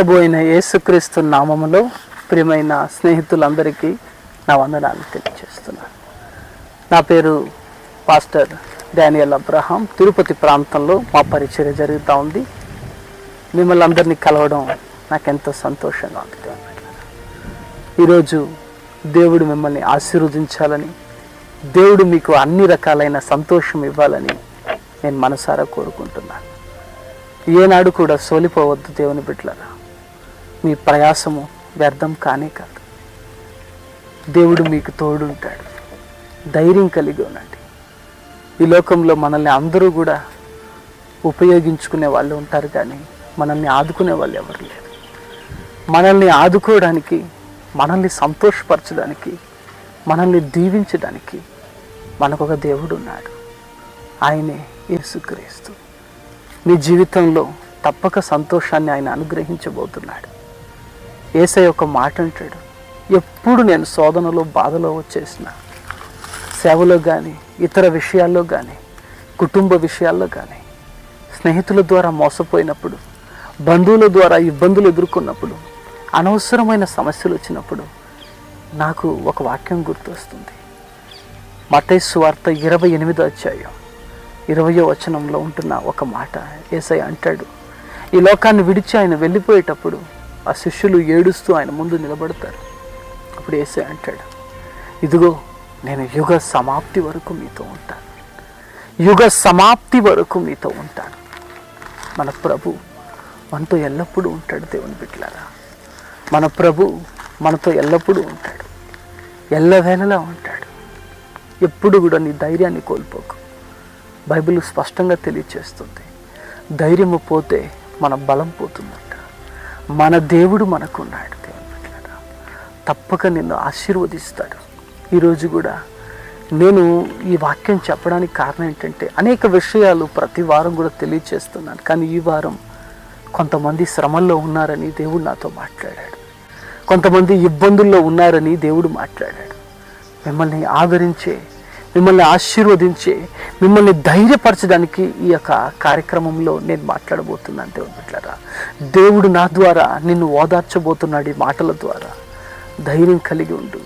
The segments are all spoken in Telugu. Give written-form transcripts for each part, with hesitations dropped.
ప్రభు అయిన యేసుక్రీస్తు నామములో ప్రియమైన స్నేహితులందరికీ నా వందనాలు తెలియజేస్తున్నాను. నా పేరు పాస్టర్ డానియల్ అబ్రహాం. తిరుపతి ప్రాంతంలో మా పరిచర్య జరుగుతూ ఉంది. మిమ్మల్ని అందరినీ కలవడం నాకెంతో సంతోషంగా ఉంది. ఈరోజు దేవుడు మిమ్మల్ని ఆశీర్వదించాలని, దేవుడు మీకు అన్ని రకాలైన సంతోషం ఇవ్వాలని నేను మనసారా కోరుకుంటున్నాను. ఏనాడు కూడా సోలిపోవద్దు దేవుని బిడ్డలారా. మీ ప్రయాసము వ్యర్థం కానే కాదు. దేవుడు మీకు తోడుంటాడు. ధైర్యం కలిగి ఉండండి. ఈ లోకంలో మనల్ని అందరూ కూడా ఉపయోగించుకునే వాళ్ళు ఉంటారు, కానీ మనల్ని ఆదుకునే వాళ్ళు ఎవరు లేరు. మనల్ని ఆదుకోవడానికి, మనల్ని సంతోషపరచడానికి, మనల్ని దీవించడానికి మనకొక దేవుడు ఉన్నాడు. ఆయనే యేసుక్రీస్తు. నీ జీవితంలో తప్పక సంతోషాన్ని ఆయన అనుగ్రహించబోతున్నాడు. యేసయ్య ఒక మాట అంటాడు, ఎప్పుడు నేను శోధనలో బాధలో వచ్చేసిన, సేవలో కానీ, ఇతర విషయాల్లో కానీ, కుటుంబ విషయాల్లో కానీ, స్నేహితుల ద్వారా మోసపోయినప్పుడు, బంధువుల ద్వారా ఇబ్బందులు ఎదుర్కొన్నప్పుడు, అనవసరమైన సమస్యలు వచ్చినప్పుడు నాకు ఒక వాక్యం గుర్తొస్తుంది. మత్తయి సువార్త 28వ అధ్యాయం 20వ వచనంలో ఉంటున్న ఒక మాట. యేసయ్య అంటాడు, ఈ లోకాన్ని విడిచి ఆయన వెళ్ళిపోయేటప్పుడు ఆ శిష్యులు ఏడుస్తూ ఆయన ముందు నిలబడతారు. అప్పుడు యేసయ్య అంటాడు, ఇదిగో నేను యుగ సమాప్తి వరకు మీతో ఉంటాను. యుగ సమాప్తి వరకు మీతో ఉంటాను. మన ప్రభు మనతో ఎల్లప్పుడూ ఉంటాడు. దేవుని బిడ్డలారా, మన ప్రభు మనతో ఎల్లప్పుడూ ఉంటాడు. ఎల్లవేళలా ఉంటాడు. ఎప్పుడు కూడా నీ ధైర్యాన్ని కోల్పోకు. బైబిల్ స్పష్టంగా తెలియచేస్తుంది, ధైర్యము పోతే మన బలం పోతుందంట. మన దేవుడు మనకున్నాడు. దేవుని బిడ్డలారా, తప్పక నిన్ను ఆశీర్వదిస్తాడు. ఈరోజు కూడా నేను ఈ వాక్యం చెప్పడానికి కారణం ఏంటంటే, అనేక విషయాలు ప్రతి వారం కూడా తెలియచేస్తున్నాను, కానీ ఈ వారం కొంతమంది శ్రమల్లో ఉన్నారని దేవుడు నాతో మాట్లాడాడు. కొంతమంది ఇబ్బందుల్లో ఉన్నారని దేవుడు మాట్లాడాడు. మిమ్మల్ని ఆదరించే, మిమ్మల్ని ఆశీర్వదించే, మిమ్మల్ని ధైర్యపరచడానికి ఈ యొక్క కార్యక్రమంలో నేను మాట్లాడబోతున్నాను. దేవుని బిడ్డలారా, దేవుడు నా ద్వారా నిన్ను ఓదార్చబోతున్నాడు. ఈ మాటల ద్వారా ధైర్యం కలిగి ఉండు.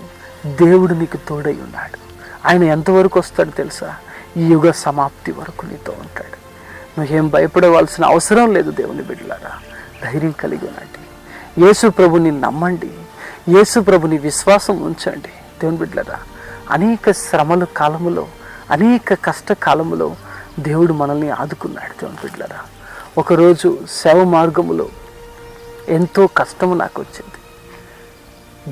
దేవుడు నీకు తోడై ఉన్నాడు. ఆయన ఎంతవరకు వస్తాడు తెలుసా? ఈ యుగ సమాప్తి వరకు నీతో ఉంటాడు. నువ్వేం భయపడవలసిన అవసరం లేదు. దేవుని బిడ్డలారా, ధైర్యం కలిగి ఉండండి. యేసు ప్రభుని నమ్మండి. యేసు ప్రభుని విశ్వాసం ఉంచండి. దేవుని బిడ్డలారా, అనేక శ్రమల కాలములో, అనేక కష్టకాలములో దేవుడు మనల్ని ఆదుకున్నాడు. దేవుని బిడ్డలారా, ఒకరోజు సేవ మార్గములో ఎంతో కష్టము నాకు వచ్చింది.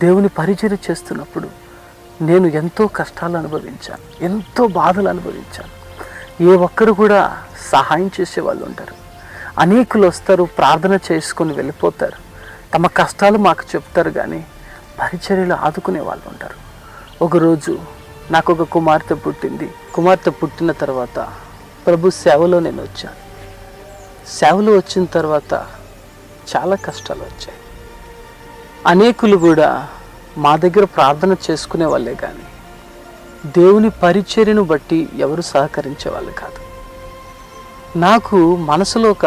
దేవుని పరిచర్య చేస్తున్నప్పుడు నేను ఎంతో కష్టాలు అనుభవించాను, ఎంతో బాధలు అనుభవించాను. ఏ ఒక్కరు కూడా సహాయం చేసేవాళ్ళు ఉంటారు. అనేకులు వస్తారు, ప్రార్థన చేసుకొని వెళ్ళిపోతారు, తమ కష్టాలు మాకు చెప్తారు, కానీ పరిచర్యలు ఆదుకునే వాళ్ళు ఉంటారు. ఒకరోజు నాకు ఒక కుమార్తె పుట్టింది. కుమార్తె పుట్టిన తర్వాత ప్రభు సేవలో నేను వచ్చాను. సేవలో వచ్చిన తర్వాత చాలా కష్టాలు వచ్చాయి. అనేకులు కూడా మా దగ్గర ప్రార్థన చేసుకునే వాళ్ళే, కానీ దేవుని పరిచర్యను బట్టి ఎవరు సహకరించే వాళ్ళు కాదు. నాకు మనసులో ఒక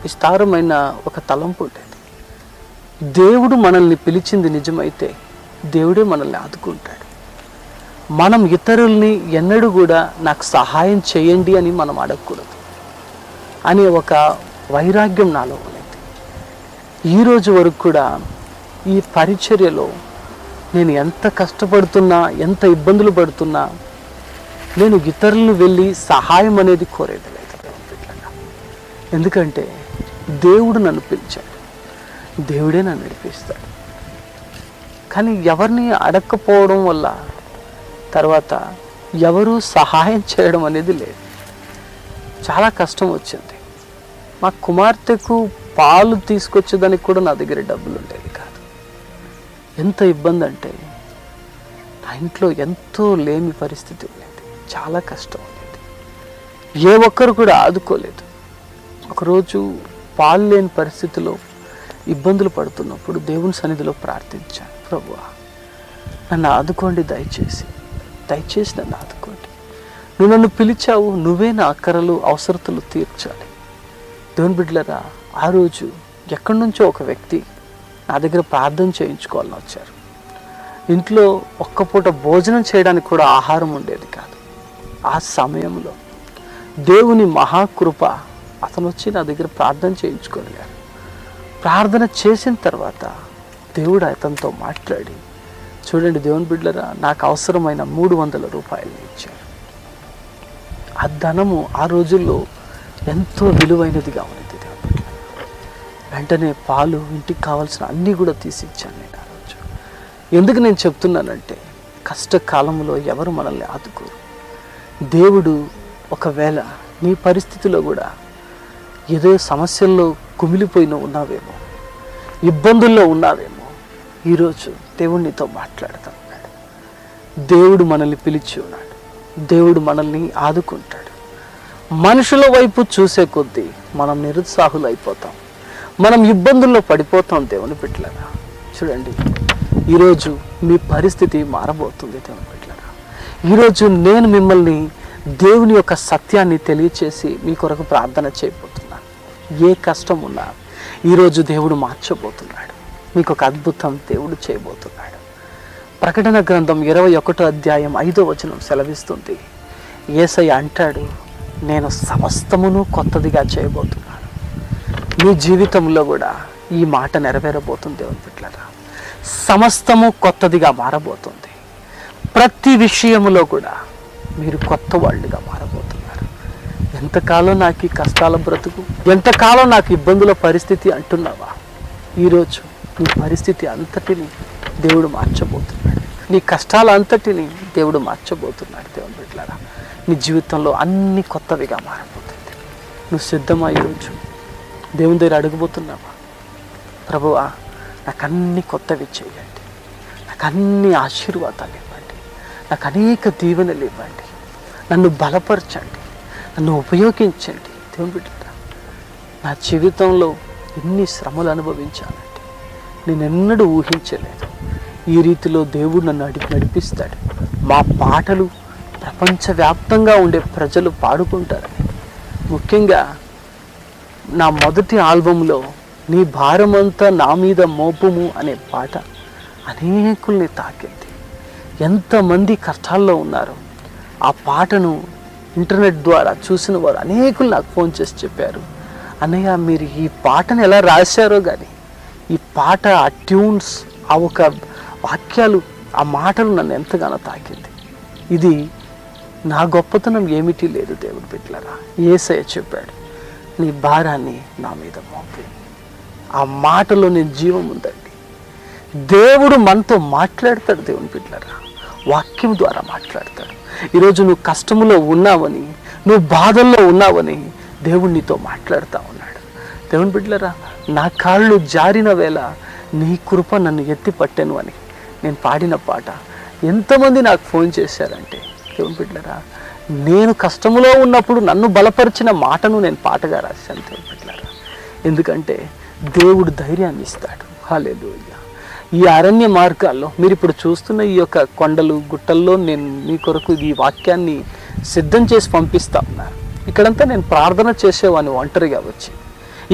విస్తారమైన ఒక తలంపు ఉండేది. దేవుడు మనల్ని పిలిచింది నిజమైతే దేవుడే మనల్ని ఆదుకుంటాడు. మనం ఇతరుల్ని ఎన్నడూ కూడా నాకు సహాయం చేయండి అని మనం అడగకూడదు అనే ఒక వైరాగ్యం నాలో ఉన్నది. ఈరోజు వరకు కూడా ఈ పరిచర్యలో నేను ఎంత కష్టపడుతున్నా, ఎంత ఇబ్బందులు పడుతున్నా, నేను ఇతరులను వెళ్ళి సహాయం అనేది కోరేది లేదు. ఎందుకంటే దేవుడు నన్ను పిలిచాడు, దేవుడే నన్ను నడిపిస్తాడు. కానీ ఎవరిని అడగకపోవడం వల్ల తర్వాత ఎవరు సహాయం చేయడం అనేది లేదు. చాలా కష్టం వచ్చింది. మా కుమార్తెకు పాలు తీసుకొచ్చేదానికి కూడా నా దగ్గర డబ్బులు ఉండేది కాదు. ఎంత ఇబ్బంది అంటే నా ఇంట్లో ఎంతో లేమి పరిస్థితి ఉండేది. చాలా కష్టం ఉండేది. ఏ ఒక్కరు కూడా ఆదుకోలేదు. ఒకరోజు పాలు లేని పరిస్థితిలో ఇబ్బందులు పడుతున్నప్పుడు దేవుని సన్నిధిలో ప్రార్థించాను, ప్రభువా నన్ను ఆదుకోండి, దయచేసి నన్ను ఆదుకోండి. నువ్వు నన్ను పిలిచావు, నువ్వే నా అక్కరలు అవసరతలు తీర్చాలి. దేవుని బిడ్డలారా, ఆ రోజు ఎక్కడి నుంచో ఒక వ్యక్తి నా దగ్గర ప్రార్థన చేయించుకోవాలని వచ్చారు. ఇంట్లో ఒక్క పూట భోజనం చేయడానికి కూడా ఆహారం ఉండేది కాదు. ఆ సమయంలో దేవుని మహాకృప, అతను వచ్చి నా దగ్గర ప్రార్థన చేయించుకోగలిగారు. ప్రార్థన చేసిన తర్వాత దేవుడు అతనితో మాట్లాడి, చూడండి దేవుని బిడ్డలారా, నాకు అవసరమైన 300 రూపాయలు ఇచ్చారు. ఆ ధనము ఆ రోజుల్లో ఎంతో విలువైనదిగా ఉన్నది. వెంటనే పాలు, ఇంటికి కావాల్సిన అన్నీ కూడా తీసి ఇచ్చాను నేను ఆ రోజు. ఎందుకు నేను చెప్తున్నానంటే, కష్టకాలంలో ఎవరు మనల్ని ఆదుకోరు. దేవుడు ఒకవేళ నీ పరిస్థితిలో కూడా ఏదో సమస్యల్లో కుమిలిపోయిన ఉన్నావేమో, ఇబ్బందుల్లో ఉన్నావేమో, ఈరోజు దేవుడు నీతో మాట్లాడుతూ ఉన్నాడు. దేవుడు మనల్ని పిలిచి ఉన్నాడు. దేవుడు మనల్ని ఆదుకుంటాడు. మనుషుల వైపు చూసే కొద్దీ మనం నిరుత్సాహులు అయిపోతాం, మనం ఇబ్బందుల్లో పడిపోతాం. దేవుని బిడ్డలారా, చూడండి, ఈరోజు మీ పరిస్థితి మారబోతుంది. దేవుని బిడ్డలారా, ఈరోజు నేను మిమ్మల్ని దేవుని యొక్క సత్యాన్ని తెలియచేసి మీ కొరకు ప్రార్థన చేయబోతున్నాను. ఏ కష్టం ఉన్నా ఈరోజు దేవుడు మార్చబోతున్నాడు. మీకు ఒక అద్భుతం దేవుడు చేయబోతున్నాడు. ప్రకటన గ్రంథం 21వ అధ్యాయం 5వ వచనం సెలవిస్తుంది. యేసయ్య అంటాడు, నేను సమస్తమును కొత్తదిగా చేయబోతున్నాను. మీ జీవితంలో కూడా ఈ మాట నెరవేరబోతుంది. దేవుని బిడ్డలారా, సమస్తము కొత్తదిగా మారబోతుంది. ప్రతి విషయములో కూడా మీరు కొత్త వాళ్ళుగా మారబోతున్నారు. ఎంతకాలం నాకు ఈ కష్టాల బ్రతుకు, ఎంతకాలం నాకు ఇబ్బందుల పరిస్థితి అంటున్నావా? ఈరోజు నీ పరిస్థితి అంతటిని దేవుడు మార్చబోతున్నాడు. నీ కష్టాల అంతటిని దేవుడు మార్చబోతున్నాడు. దేవుని బిడ్డలారా, నీ జీవితంలో అన్ని కొత్తవిగా మారబోతుంది. నువ్వు సిద్ధమా? ఈరోజు దేవుని దగ్గర అడగబోతున్నావా? ప్రభువా, నాకు అన్ని కొత్తవి చేయండి, నాకు అన్ని ఆశీర్వాదాలు ఇవ్వండి, నాకు అనేక దీవెనలు ఇవ్వండి, నన్ను బలపరచండి, నన్ను ఉపయోగించండి. దేవుని బిడ్డలారా, నా జీవితంలో ఎన్ని శ్రమలు అనుభవించానంటే నేను ఎన్నడూ ఊహించలేదు. ఈ రీతిలో దేవుడు నన్ను నడిపిస్తాడు. మా పాటలు ప్రపంచవ్యాప్తంగా ఉండే ప్రజలు పాడుకుంటారని. ముఖ్యంగా నా మొదటి ఆల్బంలో నీ భారమంతా నా మీద మోపుము అనే పాట అనేకుల్ని తాకింది. ఎంతమంది కష్టాల్లో ఉన్నారు. ఆ పాటను ఇంటర్నెట్ ద్వారా చూసిన వారు అనేకులు నాకు ఫోన్ చేసి చెప్పారు, అన్నయ్య మీరు ఈ పాటను ఎలా రాశారో కానీ ఈ పాట, ఆ ట్యూన్స్, ఆ ఒక వాక్యాలు, ఆ మాటలు నన్ను ఎంతగానో తాకింది. ఇది నా గొప్పతనం ఏమిటి లేదు. దేవుని బిడ్డలారా, యేసయ్య చెప్పాడు, నీ భారాన్ని నా మీద మోపి. ఆ మాటలో నేను జీవం ఉందండి. దేవుడు మనతో మాట్లాడతాడు. దేవుని బిడ్డలారా, వాక్యం ద్వారా మాట్లాడతాడు. ఈరోజు నువ్వు కష్టములో ఉన్నావని, నువ్వు బాధల్లో ఉన్నావని దేవుడు నీతో మాట్లాడుతూ ఉన్నాడు. దేవుని బిడ్డలారా, నా కాళ్ళు జారిన వేళ నీ కృప నన్ను ఎత్తి పట్టాను అని నేను పాడిన పాట ఎంతమంది నాకు ఫోన్ చేశారంటే, దేవుని బిడ్డలారా, నేను కష్టములో ఉన్నప్పుడు నన్ను బలపరిచిన మాటను నేను పాటగా రాశాను. దేవుని బిడ్డలారా, ఎందుకంటే దేవుడు ధైర్యాన్ని ఇస్తాడు. హల్లెలూయా. ఈ అరణ్య మార్గాల్లో మీరు ఇప్పుడు చూస్తున్న ఈ యొక్క కొండలు గుట్టల్లో నేను మీ కొరకు ఈ వాక్యాన్ని సిద్ధం చేసి పంపిస్తా ఉన్నాను. ఇక్కడంతా నేను ప్రార్థన చేసేవాడిని ఒంటరిగా వచ్చి.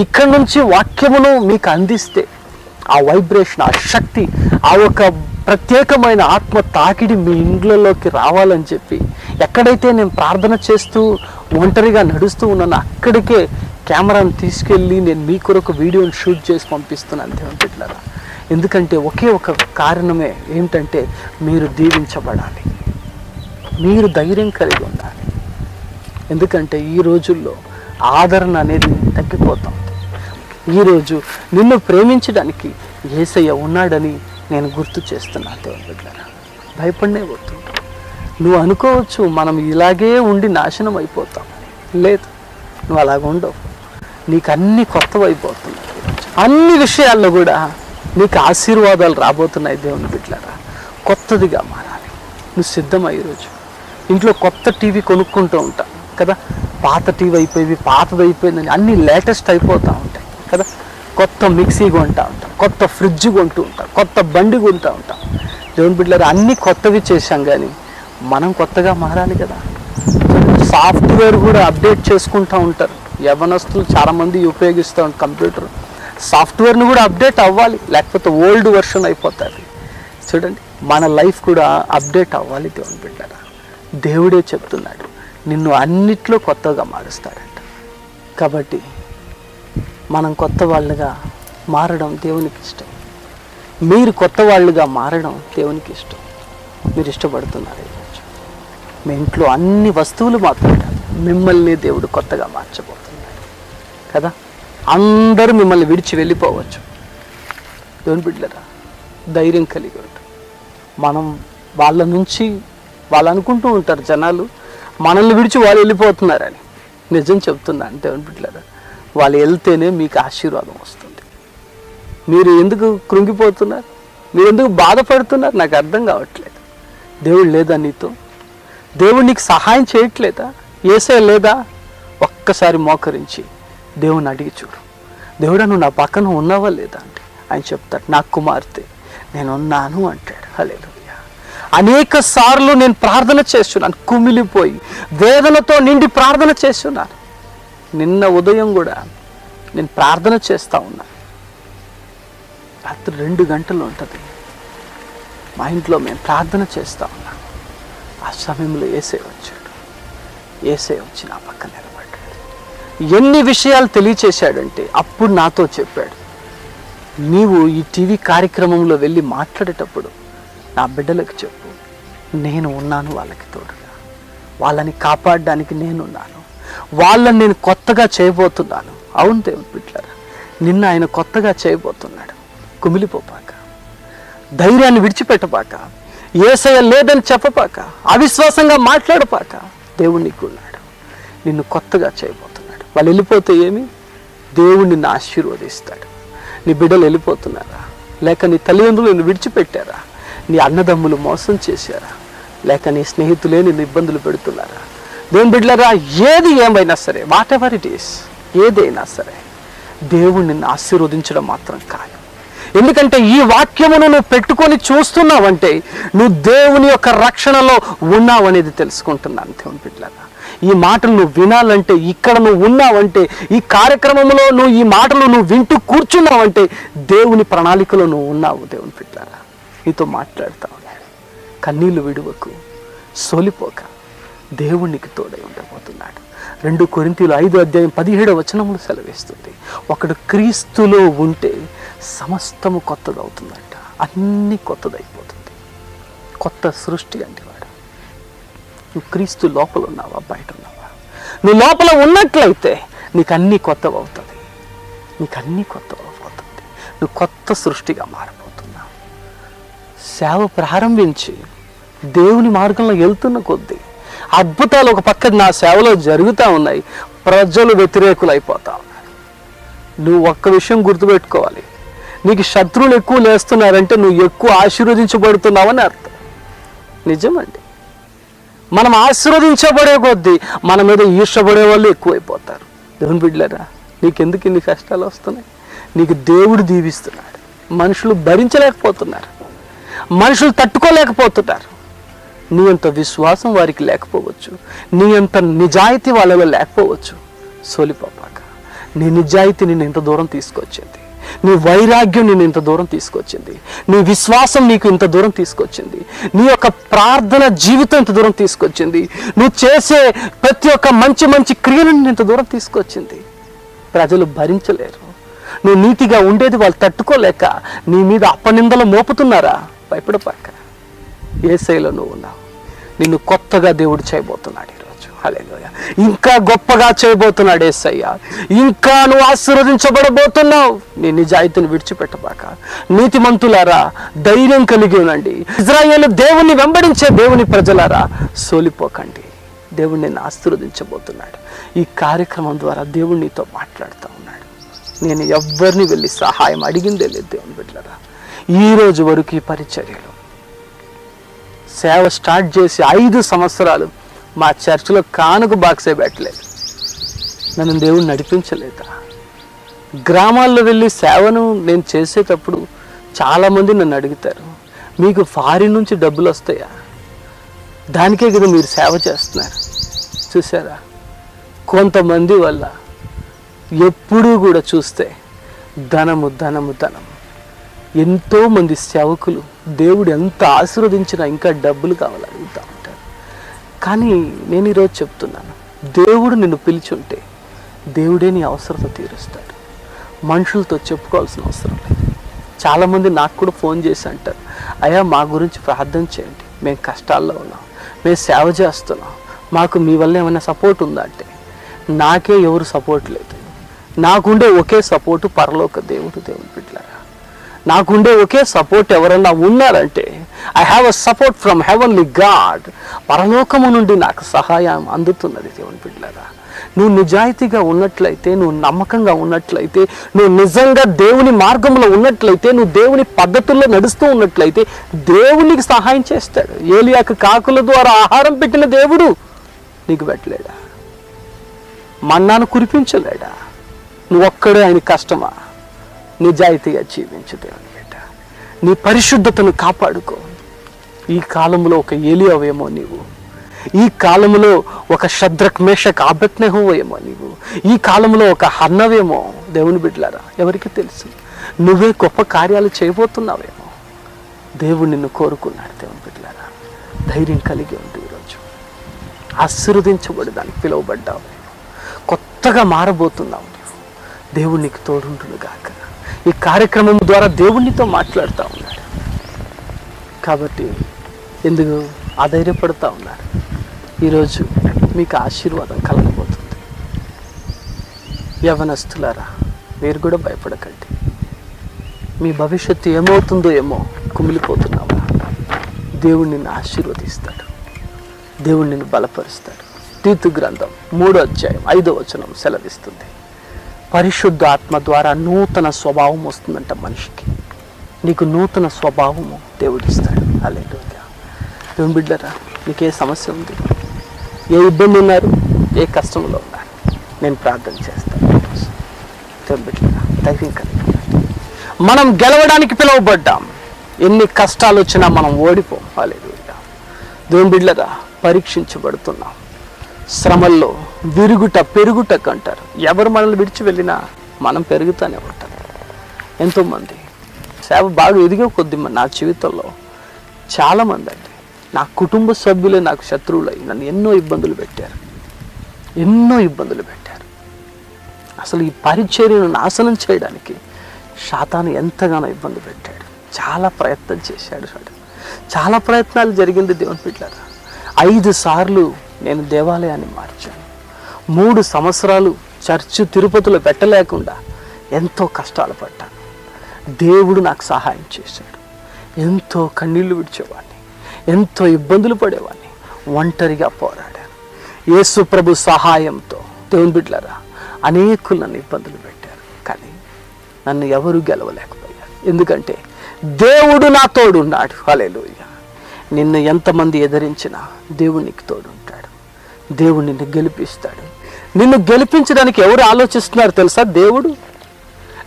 ఇక్కడి నుంచి వాక్యమును మీకు అందిస్తే ఆ వైబ్రేషన్, ఆ శక్తి, ఆ ఒక ప్రత్యేకమైన ఆత్మ తాకిడి మీ ఇండ్లలోకి రావాలని చెప్పి ఎక్కడైతే నేను ప్రార్థన చేస్తూ ఒంటరిగా నడుస్తూ ఉన్నానో అక్కడికే కెమెరాను తీసుకెళ్ళి నేను మీ కొరకు వీడియోని షూట్ చేసి పంపిస్తున్నాను. దేవుని బిడ్డలారా, ఎందుకంటే ఒకే ఒక కారణమే ఏమిటంటే మీరు దీవించబడాలి, మీరు ధైర్యం కలిగి ఉండాలి. ఎందుకంటే ఈ రోజుల్లో ఆదరణ అనేది తగ్గిపోతుంది. ఈరోజు నిన్ను ప్రేమించడానికి యేసయ్య ఉన్నాడని నేను గుర్తు చేస్తున్నాను. దేవుని బిడ్డలారా, భయపడనే వద్దు. నువ్వు అనుకోవచ్చు మనం ఇలాగే ఉండి నాశనం అయిపోతామని. లేదు, నువ్వు అలాగ ఉండవు. నీకు అన్ని కొత్తవైపోతున్నాయి. అన్ని విషయాల్లో కూడా నీకు ఆశీర్వాదాలు రాబోతున్నాయి. దేవుని బిడ్డలారా, కొత్తదిగా మారాలి. నువ్వు సిద్ధమై ఈరోజు ఇంట్లో కొత్త టీవీ కొనుక్కుంటూ ఉంటాం కదా, పాత టీవీ అయిపోయి పాతది అయిపోయిందని అన్నీ లేటెస్ట్ అయిపోతూ ఉంటాయి కదా. కొత్త మిక్సీ కొంటూ ఉంటాం, కొత్త ఫ్రిడ్జ్ కొంటూ ఉంటాం, కొత్త బండి కొంటూ ఉంటాం. దేవుని బిడ్డలారా, అన్నీ కొత్తవి చేశాం కానీ మనం కొత్తగా మారాలి కదా. సాఫ్ట్వేర్ కూడా అప్డేట్ చేసుకుంటూ ఉంటారు. యవ్వనస్తులు చాలామంది ఉపయోగిస్తూ ఉంటారు కంప్యూటర్. సాఫ్ట్వేర్ని కూడా అప్డేట్ అవ్వాలి, లేకపోతే ఓల్డ్ వర్షన్ అయిపోతుంది. చూడండి, మన లైఫ్ కూడా అప్డేట్ అవ్వాలి. దేవుని బిడ్డరా, దేవుడే చెప్తున్నాడు నిన్ను అన్నిట్లో కొత్తగా మారుస్తాడంట. కాబట్టి మనం కొత్త వాళ్ళుగా మారడం దేవునికి ఇష్టం. మీరు కొత్త వాళ్ళుగా మారడం దేవునికి ఇష్టం. మీరు ఇష్టపడుతున్నారు ఈరోజు. మీ ఇంట్లో అన్ని వస్తువులు మాత్రం కాదు, మిమ్మల్ని దేవుడు కొత్తగా మార్చబోతున్నాడు కదా. అందరూ మిమ్మల్ని విడిచి వెళ్ళిపోవచ్చు. దేవుని బిడ్డరా, ధైర్యం కలిగి ఉంటాం. మనం వాళ్ళ నుంచి వాళ్ళు అనుకుంటూ ఉంటారు జనాలు, మనల్ని విడిచి వాళ్ళు వెళ్ళిపోతున్నారని. నిజం చెప్తున్నాను దేవుని బిడ్డరా, వాళ్ళు వెళ్తేనే మీకు ఆశీర్వాదం వస్తుంది. మీరు ఎందుకు కృంగిపోతున్నారు? మీరు ఎందుకు బాధపడుతున్నారు? నాకు అర్థం కావట్లేదు. దేవుడు లేదా నీతో? దేవుడు నీకు సహాయం చేయట్లేదా? యేసయ్య లేదా? ఒక్కసారి మోకరించి దేవుని అడిగి చూడు. దేవుడా, నువ్వు నా పక్కన ఉన్నావా లేదా అంటే ఆయన చెప్తాడు, నా కుమార్తె నేనున్నాను అంటాడు. హల్లెలూయా. అనేక సార్లు నేను ప్రార్థన చేస్తున్నాను, కుమిలిపోయి వేదనతో నిండి ప్రార్థన చేస్తున్నాను. నిన్న ఉదయం కూడా నేను ప్రార్థన చేస్తూ ఉన్నాను. రాత్రి 2 గంటలు ఉంటుంది. మా ఇంట్లో మేము ప్రార్థన చేస్తూ ఉన్నాం. ఆ సమయంలో యేసయ్య వచ్చాడు. యేసయ్య వచ్చి నా పక్కన నిలబడ్డాడు. ఎన్ని విషయాలు తెలియచేశాడంటే అప్పుడు నాతో చెప్పాడు, నీవు ఈ టీవీ కార్యక్రమంలో వెళ్ళి మాట్లాడేటప్పుడు నా బిడ్డలకు చెప్పు, నేను ఉన్నాను వాళ్ళకి తోడుగా, వాళ్ళని కాపాడడానికి నేనున్నాను, వాళ్ళని నేను కొత్తగా చేయబోతున్నాను. అవును దేవుని బిడ్డలారా, నిన్న ఆయన కొత్తగా చేయబోతున్నాడు. కుమిలిపోపాక, ధైర్యాన్ని విడిచిపెట్టపాక, యేసయ్య లేదని చెప్పపాక, అవిశ్వాసంగా మాట్లాడపాక, దేవుడు నీకు ఉన్నాడు. నిన్ను కొత్తగా చేయబోతున్నాడు. వాళ్ళు వెళ్ళిపోతే ఏమి? దేవుడు నిన్ను ఆశీర్వదిస్తాడు. నీ బిడ్డలు వెళ్ళిపోతున్నారా? లేక నీ తల్లిదండ్రులు నిన్ను విడిచిపెట్టారా? నీ అన్నదమ్ములు మోసం చేశారా? లేక నీ స్నేహితులే నిన్ను ఇబ్బందులు పెడుతున్నారా? దేవుని బిడ్డలారా, ఏది ఏమైనా సరే, వాట్ ఎవర్ ఇట్ ఈస్, ఏదైనా సరే దేవుడు నిన్ను ఆశీర్వదించడం మాత్రం ఖాయం. ఎందుకంటే ఈ వాక్యమును నువ్వు పెట్టుకొని చూస్తున్నావంటే నువ్వు దేవుని యొక్క రక్షణలో ఉన్నావనేది తెలుసుకుంటున్నాను. దేవుని బిడ్డలారా, ఈ మాటలు నువ్వు వినాలంటే, ఇక్కడ నువ్వు ఉన్నావంటే, ఈ కార్యక్రమంలో నువ్వు ఈ మాటలు నువ్వు వింటూ కూర్చున్నావంటే దేవుని ప్రణాళికలో నువ్వు ఉన్నావు. దేవుని బిడ్డలారా, నీతో మాట్లాడుతూ ఉన్నాడు. కన్నీళ్లు విడువకు, సోలిపోక, దేవునికి తోడై ఉండబోతున్నాడు. 2 కొరింథీయులు 5:17 సెలవిస్తుంది, ఒకడు క్రీస్తులో ఉంటే సమస్తము కొత్తదవుతుందంట. అన్నీ కొత్తదైపోతుంది. కొత్త సృష్టి అంటే వాడు. నువ్వు క్రీస్తు లోపల ఉన్నావా, బయట ఉన్నావా? నువ్వు లోపల ఉన్నట్లయితే నీకు అన్నీ కొత్తవి అవుతుంది. నీకు అన్నీ కొత్తవి అవుతుంది. నువ్వు కొత్త సృష్టిగా మారిపోతున్నావు. సేవ ప్రారంభించి దేవుని మార్గంలో వెళ్తున్న కొద్దీ అద్భుతాలు ఒక పక్క నా సేవలో జరుగుతూ ఉన్నాయి. ప్రజలు వ్యతిరేకులు అయిపోతా ఉన్నారు. నువ్వు ఒక్క విషయం గుర్తుపెట్టుకోవాలి, నీకు శత్రువులు ఎక్కువ లేస్తున్నారంటే నువ్వు ఎక్కువ ఆశీర్వదించబడుతున్నావని అర్థం. నిజమండి. మనం ఆశీర్వదించబడే కొద్దీ మన మీద ఈర్షపడే వాళ్ళు ఎక్కువైపోతారు. దేవుని బిడ్డలారా, నీకెందుకు ఇన్ని కష్టాలు వస్తున్నాయి? నీకు దేవుడు దీవిస్తున్నాడు. మనుషులు భరించలేకపోతున్నారు, మనుషులు తట్టుకోలేకపోతున్నారు. నీ అంత విశ్వాసం వారికి లేకపోవచ్చు, నీ అంత నిజాయితీ వాళ్ళలో లేకపోవచ్చు. సోలిపోపాక, నీ నిజాయితీ నిన్ను ఇంత దూరం తీసుకొచ్చింది. నీ వైరాగ్యం నిన్ను ఇంత దూరం తీసుకొచ్చింది. నీ విశ్వాసం నీకు ఇంత దూరం తీసుకొచ్చింది. నీ యొక్క ప్రార్థన జీవితం ఇంత దూరం తీసుకొచ్చింది. నువ్వు చేసే ప్రతి ఒక్క మంచి మంచి క్రియలను ఇంత దూరం తీసుకొచ్చింది. ప్రజలు భరించలేరు. నువ్వు నీతిగా ఉండేది వాళ్ళు తట్టుకోలేక నీ మీద అపనిందలు మోపుతున్నారా? భయపడపాక, యేసయ్యలో నువ్వు ఉన్నావు. నిన్ను కొత్తగా దేవుడు చేయబోతున్నాడు ఈరోజు. హల్లెలూయా. ఇంకా గొప్పగా చేయబోతున్నాడు యేసయ్య. ఇంకా నువ్వు ఆశీర్వదించబడబోతున్నావు. నీ నిజాయితీని విడిచిపెట్టబాక. నీతిమంతులారా, ధైర్యం కలిగి ఉండండి. ఇజ్రాయేలు దేవుణ్ణి వెంబడించే దేవుని ప్రజలారా, సోలిపోకండి. దేవుడు నిన్ను ఆశీర్వదించబోతున్నాడు. ఈ కార్యక్రమం ద్వారా దేవుడు నీతో మాట్లాడుతూ ఉన్నాడు. నేను ఎవ్వరిని వెళ్ళి సహాయం అడిగిందే లేదు. దేవుని బిడ్డలారా, ఈ రోజు వరకు ఈ పరిచర్యలో సేవ స్టార్ట్ చేసి 5 సంవత్సరాలు మా చర్చిలో కానుక బాక్సే పెట్టలేదు. నన్ను దేవుడు నడిపించలేదా? గ్రామాల్లో వెళ్ళి సేవను నేను చేసేటప్పుడు చాలామంది నన్ను అడుగుతారు, మీకు ఫారిన్ నుంచి డబ్బులు వస్తాయా? దానికే కదా మీరు సేవ చేస్తున్నారు. చూసారా, కొంతమంది వల్ల ఎప్పుడూ కూడా చూస్తే ధనము ధనము ధనము. ఎంతోమంది సేవకులు దేవుడు ఎంత ఆశీర్వదించినా ఇంకా డబ్బులు కావాలి అడుగుతూ ఉంటారు. కానీ నేను ఈరోజు చెప్తున్నాను, దేవుడు నిన్ను పిలిచుంటే దేవుడే నీ అవసరత తీరుస్తాడు. మనుషులతో చెప్పుకోవాల్సిన అవసరం లేదు. చాలామంది నాకు కూడా ఫోన్ చేసి అంటారు, అయ్యా మా గురించి ప్రార్థన చేయండి, మేము కష్టాల్లో ఉన్నాం, మేము సేవ చేస్తున్నాం, మాకు మీ వల్ల ఏమైనా సపోర్ట్ ఉందా అంటే, నాకే ఎవరు సపోర్ట్ లేదు. నాకుండే ఒకే సపోర్టు పరలోక దేవుడు. దేవుని బిడ్డలారా, నాకుండే ఒకే సపోర్ట్ ఎవరన్నా ఉన్నారంటే I have a support from heavenly God. పరలోకము నుండి నాకు సహాయం అందుతున్నది. దేవుని బిడ్డలారా, నువ్వు నిజాయితీగా ఉన్నట్లయితే, నువ్వు నమ్మకంగా ఉన్నట్లయితే, నువ్వు నిజంగా దేవుని మార్గంలో ఉన్నట్లయితే, నువ్వు దేవుని పద్ధతుల్లో నడుస్తూ ఉన్నట్లయితే దేవునికి సహాయం చేస్తాడు. ఏలియాకు కాకుల ద్వారా ఆహారం పెట్టిన దేవుడు నీకు పెట్టలేడా? మన్నాను కురిపించలేడా? నువ్వు ఒక్కడే ఆయన కష్టమా? నిజాయితీగా జీవించు దేవుని బిడ్డ. నీ పరిశుద్ధతను కాపాడుకో. ఈ కాలంలో ఒక ఏలియావేమో నీవు, ఈ కాలంలో ఒక షద్రక్ మేషక్ అబేద్నెగో ఏమో నీవు, ఈ కాలంలో ఒక హన్నవేమో. దేవుని బిడ్డలారా, ఎవరికి తెలుసు? నువ్వే గొప్ప కార్యాలు చేయబోతున్నావేమో. దేవుడు నిన్ను కోరుకున్నాడు. దేవుని బిడ్డలారా, ధైర్యం కలిగి ఉంది. ఈరోజు ఆశీర్వదించబడి దానికి పిలువబడ్డావు, కొత్తగా మారబోతున్నావు నీవు. దేవుడు నీకు తోడుంటును గాక. ఈ కార్యక్రమం ద్వారా దేవునితో మాట్లాడుతూ ఉన్నాడు. కాబట్టి ఎందుకు ఆధైర్యపడుతూ ఉన్నారు? ఈరోజు మీకు ఆశీర్వాదం కలగబోతుంది. యవనస్తులారా, మీరు కూడా భయపడకండి. మీ భవిష్యత్తు ఏమవుతుందో ఏమో కుమిలిపోతున్నావా? దేవుడు నిన్ను ఆశీర్వదిస్తాడు, దేవుడు నిన్ను బలపరుస్తాడు. తీతు గ్రంథం 3వ అధ్యాయం 5వ వచనం సెలవిస్తుంది, పరిశుద్ధ ఆత్మ ద్వారా నూతన స్వభావం వస్తుందంట మనిషికి. నీకు నూతన స్వభావము దేవుడిస్తాడు. హల్లెలూయా. దేవుని బిడ్డలారా, నీకు ఏ సమస్య ఉంది, ఏ ఇబ్బంది ఉన్నారు, ఏ కష్టంలో ఉన్నారు, నేను ప్రార్థన చేస్తాను. దేవుని బిడ్డలారా, ధైర్యం కలిగి మనం గెలవడానికి పిలువబడ్డాం. ఎన్ని కష్టాలు వచ్చినా మనం ఓడిపోం. హల్లెలూయా. దేవుని బిడ్డలారా, పరీక్షించబడుతున్నాం. శ్రమల్లో విరుగుట పెరుగుట కంటారు. ఎవరు మనల్ని విడిచి వెళ్ళినా మనం పెరుగుతూనే ఉంటాం. ఎంతోమంది సేవ బాగా ఎదిగే కొద్ది నా జీవితంలో చాలామంది అండి, నా కుటుంబ సభ్యులే నాకు శత్రువులై నన్ను ఎన్నో ఇబ్బందులు పెట్టారు. అసలు ఈ పరిచర్యను నాశనం చేయడానికి సాతాను ఎంతగానో ఇబ్బంది పెట్టాడు. చాలా ప్రయత్నం చేశాడు. చాలా ప్రయత్నాలు జరిగింది. దేవుని బిడ్డలారా, 5 సార్లు నేను దేవాలయాన్ని మార్చాను. 3 సంవత్సరాలు చర్చ్ తిరుపతిలో పెట్టలేకుండా ఎంతో కష్టాలు పడ్డాను. దేవుడు నాకు సహాయం చేశాడు. ఎంతో కన్నీళ్లు విడిచేవాడిని, ఎంతో ఇబ్బందులు పడేవాడిని, ఒంటరిగా పోరాడాను. యేసు ప్రభు సహాయంతో దేవుని బిడ్డలారా, అనేకులు నన్ను ఇబ్బందులు పెట్టారు, కానీ నన్ను ఎవరు గెలవలేకపోయారు. ఎందుకంటే దేవుడు నా తోడున్నాడు. హల్లెలూయా. నిన్ను ఎంతమంది ఎదిరించినా దేవుడు నీకు తోడుంటాడు. దేవుడు నిన్ను గెలిపిస్తాడు. నిన్ను గెలిపించడానికి ఎవరు ఆలోచిస్తున్నారు తెలుసా? దేవుడు.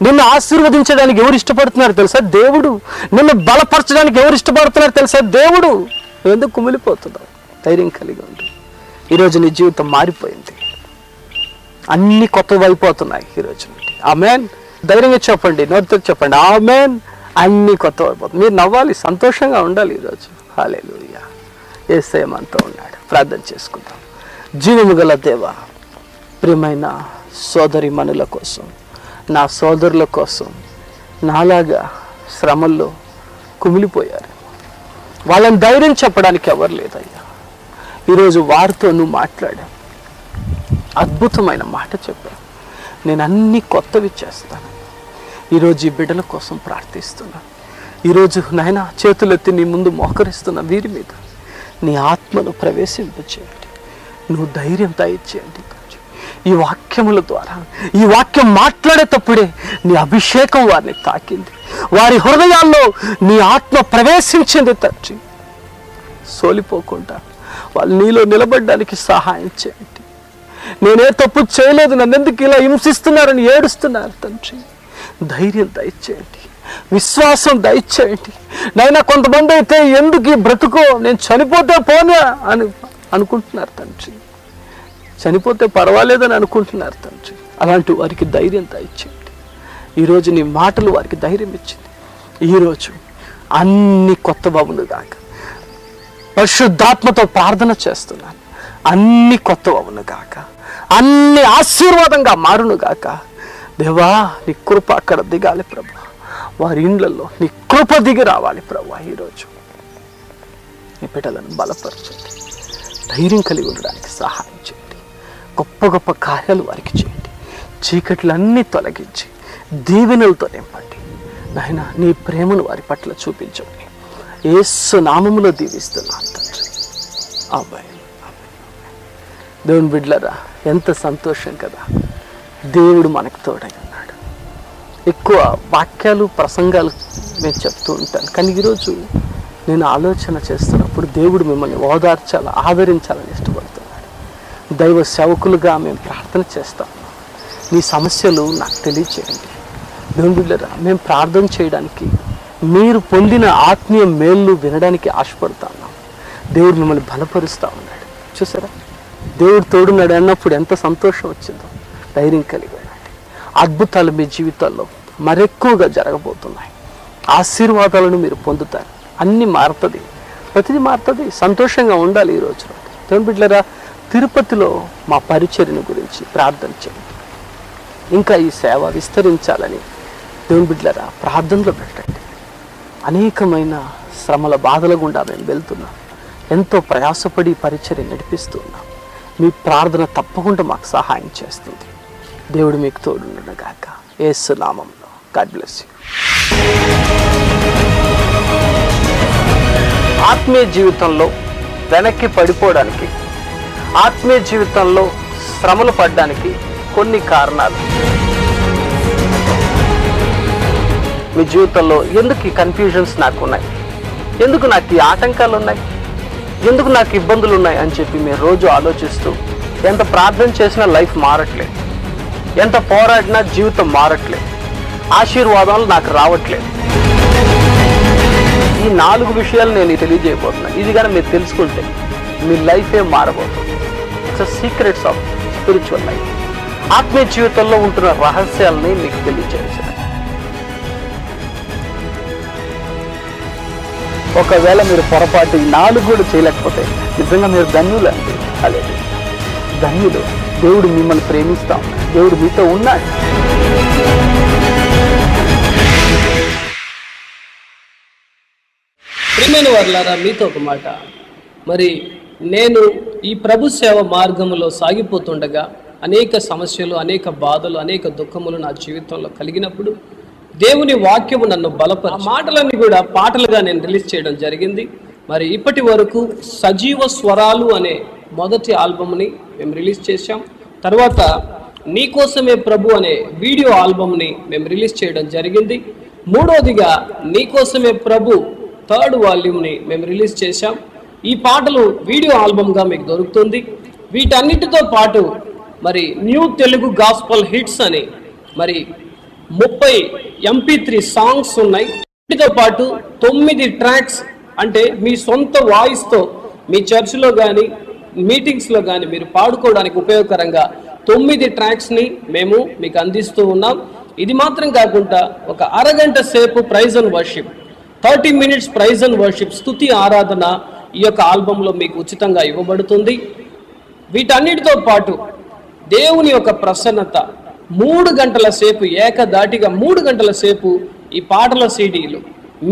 నిన్ను ఆశీర్వదించడానికి ఎవరు ఇష్టపడుతున్నారు తెలుసా? దేవుడు. నిన్ను బలపరచడానికి ఎవరు ఇష్టపడుతున్నారు తెలుసా? దేవుడు. ఎందుకు కుమిలిపోతున్నావు? ధైర్యం కలిగి ఉండు. ఈరోజు నీ జీవితం మారిపోయింది. అన్ని కొత్తవి అయిపోతున్నాయి ఈరోజు నుండి. ఆమేన్. ధైర్యంగా చెప్పండి, నోటితో చెప్పండి, ఆమేన్. అన్ని కొత్తవి అయిపోతుంది. మీరు నవ్వాలి, సంతోషంగా ఉండాలి ఈరోజు. హల్లెలూయా. యేసయ్య మనతో ఉన్నాడు. ప్రార్థన చేసుకుందాం. జీవము గల దేవా, ప్రియమైన సోదరి మనుల కోసం, నా సోదరుల కోసం నాలాగా శ్రమల్లో కుమిలిపోయారు. వాళ్ళని ధైర్యం చెప్పడానికి ఎవరు లేదయ్యా. ఈరోజు వారితో నువ్వు మాట్లాడావు, అద్భుతమైన మాట చెప్పావు. నేను అన్ని కొత్తవి చేస్తాను. ఈరోజు ఈ బిడ్డల కోసం ప్రార్థిస్తున్నాను. ఈరోజు నాయన చేతులెత్తి నీ ముందు మోకరిస్తున్న వీరి మీద నీ ఆత్మను ప్రవేశింపచేయండి. నువ్వు ధైర్యం దయచేయండి. ఈ వాక్యముల ద్వారా, ఈ వాక్యం మాట్లాడేటప్పుడే నీ అభిషేకం వారిని తాకింది. వారి హృదయాల్లో నీ ఆత్మ ప్రవేశించింది తండ్రి. సోలిపోకుండా వాళ్ళు నీలో నిలబడడానికి సహాయం చేయండి. నేనే తప్పు చేయలేదు, నన్ను ఎందుకు ఇలా హింసిస్తున్నారని ఏడుస్తున్నారు తండ్రి. ధైర్యం దయచేయండి, విశ్వాసం దయచేయండి. నైనా కొంతమంది అయితే ఎందుకు ఈ బ్రతుకో, నేను చనిపోతే పోనా అని అనుకుంటున్నారు తండ్రి. చనిపోతే పర్వాలేదని అనుకుంటున్నారు తండ్రి. అలాంటి వారికి ధైర్యం దయచేయండి. ఈరోజు నీ మాటలు వారికి ధైర్యం ఇచ్చింది. ఈరోజు అన్ని కొత్తవవును గాక. పరిశుద్ధాత్మతో ప్రార్థన చేస్తున్నాను, అన్ని కొత్తవవును గాక, అన్ని ఆశీర్వాదంగా మారును గాక. దేవా, నీ కృప అక్కడ దిగాలి ప్రభు. వారి ఇండ్లలో నీ కృప దిగి రావాలి ప్రభు. ఈరోజు నీ బిడ్డలను బలపరచండి, ధైర్యం కలిగి ఉండడానికి సహాయం చేయండి. గొప్ప గొప్ప కార్యాలు వారికి చేయండి. చీకట్లన్నీ తొలగించి దీవెనలతో నింపండి నాయన. నీ ప్రేమను వారి పట్ల చూపించండి. యేసు నామములో దీవిస్తున్నాను తండ్రి. ఆమేన్. దేవుని బిడ్డలారా, ఎంత సంతోషం కదా, దేవుడు మనకు తోడై ఉన్నాడు. ఎక్కువ వాక్యాలు ప్రసంగాలు నేను చెప్తూ ఉంటాను, కానీ ఈరోజు నేను ఆలోచన చేస్తున్నప్పుడు దేవుడు మిమ్మల్ని ఓదార్చాలి, ఆదరించాలని ఇష్టపడుతున్నాడు. దైవ సేవకులుగా మేము ప్రార్థన చేస్తాము. మీ సమస్యలు నాకు తెలియచేయండి. దేవుని బిడ్డలారా, మేము ప్రార్థన చేయడానికి, మీరు పొందిన ఆత్మీయ మేళ్ళు వినడానికి ఆశపడుతున్నాం. దేవుడు మిమ్మల్ని బలపరుస్తూ ఉన్నాడు. చూసారా, దేవుడు తోడున్నాడు అన్నప్పుడు ఎంత సంతోషం వచ్చిందో. ధైర్యం కలిగి ఉండండి. అద్భుతాలు మీ జీవితాల్లో మరెక్కువగా జరగబోతున్నాయి. ఆశీర్వాదాలను మీరు పొందుతారు. అన్నీ మారుతుంది, ప్రతిదీ మారుతుంది. సంతోషంగా ఉండాలి ఈ రోజులో. దేవుని బిడ్డలారా, తిరుపతిలో మా పరిచర్యను గురించి ప్రార్థన చేయండి. ఇంకా ఈ సేవ విస్తరించాలని దేవుని బిడ్డలారా ప్రార్థనలో పెట్టండి. అనేకమైన శ్రమల బాధల గుండా మేము వెళ్తున్నాం. ఎంతో ప్రయాసపడి పరిచర్య నడిపిస్తూ ఉన్నాం. మీ ప్రార్థన తప్పకుండా మాకు సహాయం చేస్తుంది. దేవుడు మీకు తోడుండును గాక. యేసు నామములో. God bless you. ఆత్మీయ జీవితంలో వెనక్కి పడిపోవడానికి, ఆత్మీయ జీవితంలో శ్రమలు పడడానికి కొన్ని కారణాలు. మీ జీవితంలో ఎందుకు ఈ కన్ఫ్యూజన్స్ నాకు ఉన్నాయి, ఎందుకు నాకు ఈ ఆటంకాలు ఉన్నాయి, ఎందుకు నాకు ఇబ్బందులు ఉన్నాయి అని చెప్పి మీరు రోజు ఆలోచిస్తూ ఎంత ప్రార్థన చేసినా లైఫ్ మారట్లేదు, ఎంత పోరాడినా జీవితం మారట్లేదు, ఆశీర్వాదాలు నాకు రావట్లేదు. ఈ 4 విషయాలు నేను తెలియజేయబోతున్నాను. ఇది కానీ మీరు తెలుసుకుంటే మీ లైఫే మారబోతుంది. It's secrets of spiritual life. ఆత్మీయ జీవితంలో ఉంటున్న రహస్యాలని మీకు తెలియజేసాను. ఒకవేళ మీరు పొరపాటు ఈ 4 కూడా చేయలేకపోతే నిజంగా మీరు ధన్యులు అండి. అదే ధన్యులు. దేవుడు మిమ్మల్ని ప్రేమిస్తాం, దేవుడు మీతో ఉన్నాడు. ప్రియమైన వారులారా, మీతో ఒక మాట. మరి నేను ఈ ప్రభు సేవ మార్గంలో సాగిపోతుండగా అనేక సమస్యలు, అనేక బాధలు, అనేక దుఃఖములు నా జీవితంలో కలిగినప్పుడు దేవుని వాక్యము నన్ను బలపరిచి మాటలన్నీ కూడా పాటలుగా నేను రిలీజ్ చేయడం జరిగింది. మరి ఇప్పటి వరకు సజీవ స్వరాలు అనే మొదటి ఆల్బమ్ని మేము రిలీజ్ చేశాం. తర్వాత నీకోసమే ప్రభు అనే వీడియో ఆల్బమ్ని మేము రిలీజ్ చేయడం జరిగింది. మూడోదిగా నీకోసమే ప్రభు 3rd వాల్యూమ్ని మేము రిలీజ్ చేశాం. ఈ పాటలు వీడియో ఆల్బమ్గా మీకు దొరుకుతుంది. వీటన్నిటితో పాటు మరి న్యూ తెలుగు గాస్పల్ హిట్స్ అని మరి 30 MP3 సాంగ్స్ ఉన్నాయి. వీటితో పాటు 9 ట్రాక్స్, అంటే మీ సొంత వాయిస్తో మీ చర్చిలో కానీ మీటింగ్స్లో కానీ మీరు పాడుకోవడానికి ఉపయోగకరంగా 9 ట్రాక్స్ని మేము మీకు అందిస్తూ ఉన్నాం. ఇది మాత్రం కాకుండా ఒక అరగంట సేపు praise and worship, 30 minutes praise and worship, స్తుతి ఆరాధన ఈ యొక్క ఆల్బంలో మీకు ఉచితంగా ఇవ్వబడుతుంది. వీటన్నిటితో పాటు దేవుని యొక్క ప్రసన్నత 3 గంటల సేపు, ఏకదాటిగా 3 గంటల సేపు ఈ పాటల సీడీలు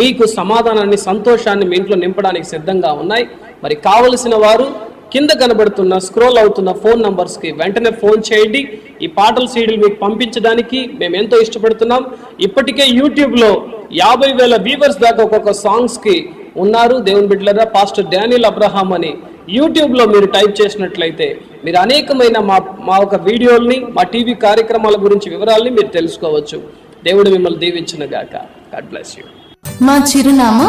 మీకు సమాధానాన్ని, సంతోషాన్ని మీ ఇంట్లో నింపడానికి సిద్ధంగా ఉన్నాయి. మరి కావలసిన వారు కింద కనబడుతున్న స్క్రోల్ అవుతున్న ఫోన్ నంబర్స్కి వెంటనే ఫోన్ చేయండి. ఈ పాటల సీడీలు మీకు పంపించడానికి మేము ఎంతో ఇష్టపడుతున్నాం. ఇప్పటికే యూట్యూబ్లో 50,000 వ్యూవర్స్ దాకా ఒక్కొక్క సాంగ్స్కి ఉన్నారు. దేవుని బిడ్డలారా, పాస్టర్ డానియల్ అబ్రహాం అని యూట్యూబ్లో మీరు టైప్ చేసినట్లయితే మీరు అనేకమైన మా ఒక వీడియోల్ని, మా టీవీ కార్యక్రమాల గురించి వివరాల్ని మీరు తెలుసుకోవచ్చు. దేవుడు మిమ్మల్ని దీవించును గాక. God bless you. మా చిరునామా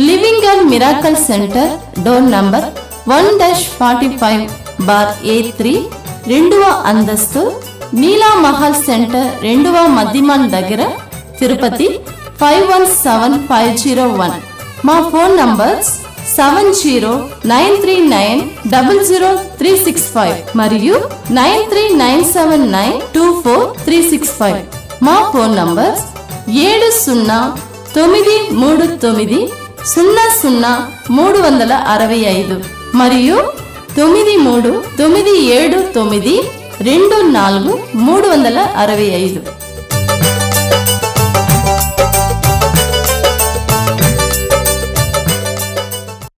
living and miracle centre, door number 1-45/A3, 2వ అంతస్తు, నీలా మహల్ సెంటర్, 2వ మధ్యమాన్ దగ్గర, తిరుపతి 517501. మా ఫోన్ నంబర్స్ 7093900365 మరియు 9397924365. మా ఫోన్ నంబర్స్ 7039000365 మరియు 9397924365.